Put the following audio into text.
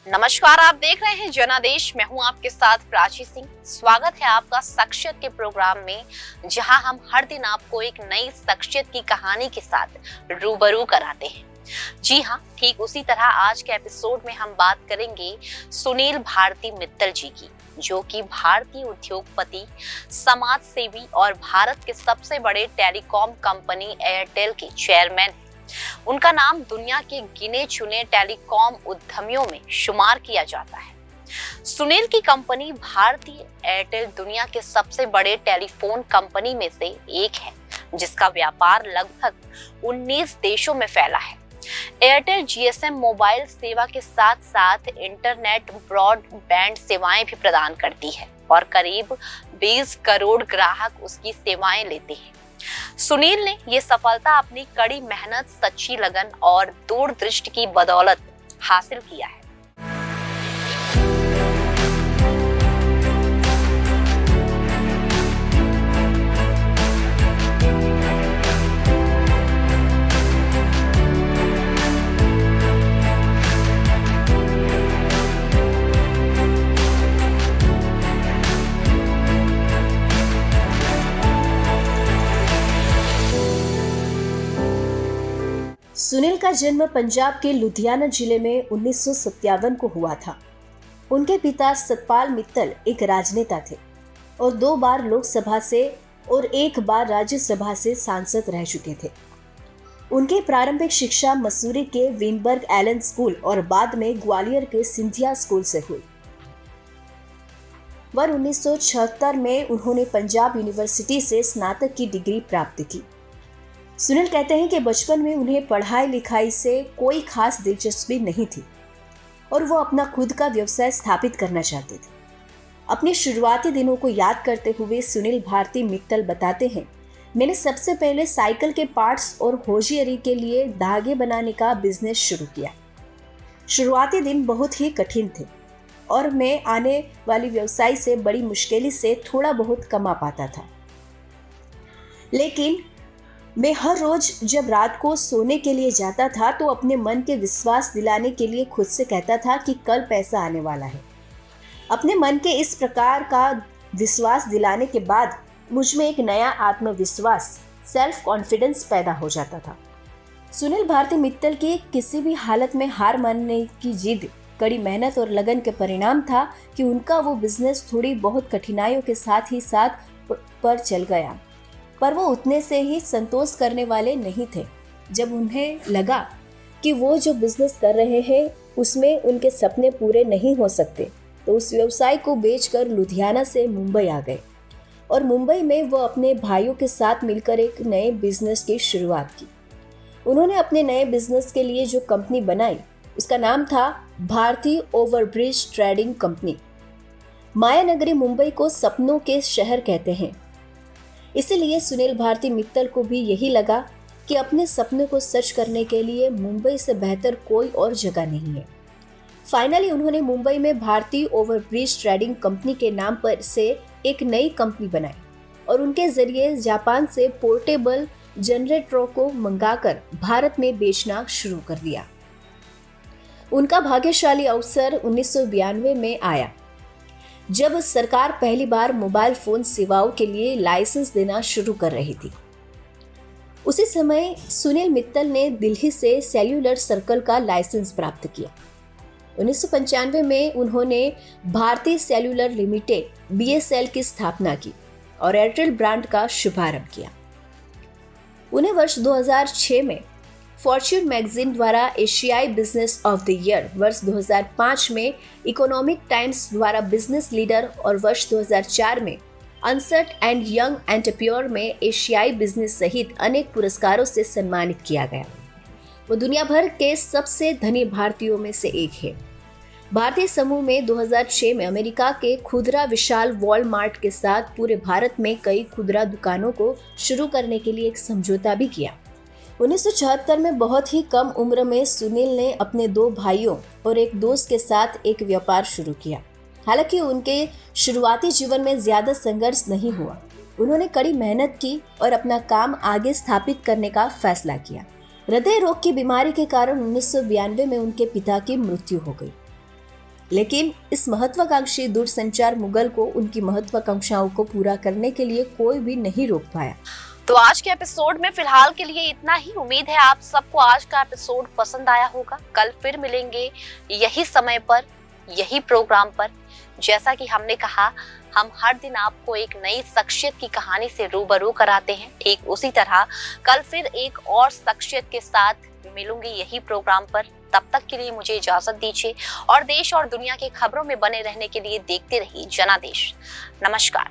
नमस्कार, आप देख रहे हैं जनादेश। मैं हूं आपके साथ प्राची सिंह। स्वागत है आपका शख्सियत के प्रोग्राम में, जहां हम हर दिन आपको एक नई शख्सियत की कहानी के साथ रूबरू कराते हैं। जी हां, ठीक उसी तरह आज के एपिसोड में हम बात करेंगे सुनील भारती मित्तल जी की, जो कि भारतीय उद्योगपति, समाज सेवी और भारत के सबसे बड़े टेलीकॉम कंपनी एयरटेल के चेयरमैन हैं। उनका नाम दुनिया के गिने चुने टेलीकॉम उद्यमियों में शुमार किया जाता है। सुनील की कंपनी भारतीय एयरटेल दुनिया के सबसे बड़े टेलीफोन कंपनी में से एक है, जिसका व्यापार लगभग 19 देशों में फैला है। एयरटेल जीएसएम मोबाइल सेवा के साथ साथ इंटरनेट ब्रॉडबैंड सेवाएं भी प्रदान करती है और करीब 20 करोड़ ग्राहक उसकी सेवाएं लेते हैं। सुनील ने ये सफलता अपनी कड़ी मेहनत, सच्ची लगन और दूरदृष्टि की बदौलत हासिल किया है। सुनील का जन्म पंजाब के लुधियाना जिले में 1957 को हुआ था। उनके पिता सतपाल मित्तल एक राजनेता थे और 2 बार लोकसभा से और 1 बार राज्यसभा से सांसद रह चुके थे। उनकी प्रारंभिक शिक्षा मसूरी के विनबर्ग एलन स्कूल और बाद में ग्वालियर के सिंधिया स्कूल से हुई। वर्ष 1976 में उन्होंने पंजाब यूनिवर्सिटी से स्नातक की डिग्री प्राप्त की। सुनील कहते हैं कि बचपन में उन्हें पढ़ाई लिखाई से कोई खास दिलचस्पी नहीं थी और वो अपना खुद का व्यवसाय स्थापित करना चाहते थे। अपने शुरुआती दिनों को याद करते हुए सुनील भारती मित्तल बताते हैं, मैंने सबसे पहले साइकिल के पार्ट्स और होजियरी के लिए धागे बनाने का बिजनेस शुरू किया। शुरुआती दिन बहुत ही कठिन थे और मैं आने वाली व्यवसाय से बड़ी मुश्किल से थोड़ा बहुत कमा पाता था, लेकिन मैं हर रोज जब रात को सोने के लिए जाता था तो अपने मन के विश्वास दिलाने के लिए खुद से कहता था कि कल पैसा आने वाला है। अपने मन के इस प्रकार का विश्वास दिलाने के बाद मुझ में एक नया आत्मविश्वास, सेल्फ कॉन्फिडेंस पैदा हो जाता था। सुनील भारती मित्तल की किसी भी हालत में हार मानने की जिद, कड़ी मेहनत और लगन के परिणाम था कि उनका वो बिजनेस थोड़ी बहुत कठिनाइयों के साथ ही साथ पर चल गया, पर वो उतने से ही संतोष करने वाले नहीं थे। जब उन्हें लगा कि वो जो बिजनेस कर रहे हैं उसमें उनके सपने पूरे नहीं हो सकते, तो उस व्यवसाय को बेचकर लुधियाना से मुंबई आ गए और मुंबई में वो अपने भाइयों के साथ मिलकर एक नए बिजनेस की शुरुआत की। उन्होंने अपने नए बिजनेस के लिए जो कंपनी बनाई उसका नाम था भारती ओवरब्रिज ट्रेडिंग कंपनी। मायानगरी मुंबई को सपनों के शहर कहते हैं, इसीलिए सुनील भारती मित्तल को भी यही लगा कि अपने सपने को सच करने के लिए मुंबई से बेहतर कोई और जगह नहीं है। फाइनली उन्होंने मुंबई में भारती ओवरब्रिज ट्रेडिंग कंपनी के नाम पर से एक नई कंपनी बनाई और उनके जरिए जापान से पोर्टेबल जनरेटरों को मंगाकर भारत में बेचना शुरू कर दिया। उनका भाग्यशाली अवसर 1992 में आया, जब सरकार पहली बार मोबाइल फोन सेवाओं के लिए लाइसेंस देना शुरू कर रही थी। उसी समय सुनील मित्तल ने दिल्ली से सेल्यूलर सर्कल का लाइसेंस प्राप्त किया। 1995 में उन्होंने भारतीय सेल्यूलर लिमिटेड BSL की स्थापना की और एयरटेल ब्रांड का शुभारंभ किया। उन्हें वर्ष 2006 में फॉर्च्यून मैगजीन द्वारा एशियाई बिजनेस ऑफ द ईयर, वर्ष 2005 में इकोनॉमिक टाइम्स द्वारा बिजनेस लीडर और वर्ष 2004 में अनसर्ट एंड यंग एंटरप्रेन्योर में एशियाई बिजनेस सहित अनेक पुरस्कारों से सम्मानित किया गया। वो दुनिया भर के सबसे धनी भारतीयों में से एक है। भारतीय समूह में 2006 में अमेरिका के खुदरा विशाल वॉलमार्ट के साथ पूरे भारत में कई खुदरा दुकानों को शुरू करने के लिए एक समझौता भी किया। 1974 में बहुत ही कम उम्र में सुनील ने अपने 2 भाइयों और एक दोस्त के साथ एक व्यापार शुरू किया। हालांकि उनके शुरुआती जीवन में ज्यादा संघर्ष नहीं हुआ। उन्होंने कड़ी मेहनत की और अपना काम आगे स्थापित करने का फैसला किया। हृदय रोग की बीमारी के कारण 1992 में उनके पिता की मृत्यु हो गई, लेकिन इस महत्वाकांक्षी दूरसंचार मुगल को उनकी महत्वाकांक्षाओं को पूरा करने के लिए कोई भी नहीं रोक पाया। तो आज के एपिसोड में फिलहाल के लिए इतना ही। उम्मीद है आप सबको आज का एपिसोड पसंद आया होगा। कल फिर मिलेंगे यही समय पर, यही प्रोग्राम पर। जैसा कि हमने कहा, हम हर दिन आपको एक नई शख्सियत की कहानी से रूबरू कराते हैं। ठीक उसी तरह कल फिर एक और शख्सियत के साथ मिलूंगी यही प्रोग्राम पर। तब तक के लिए मुझे इजाजत दीजिए और देश और दुनिया की खबरों में बने रहने के लिए देखते रहिए जनादेश। नमस्कार।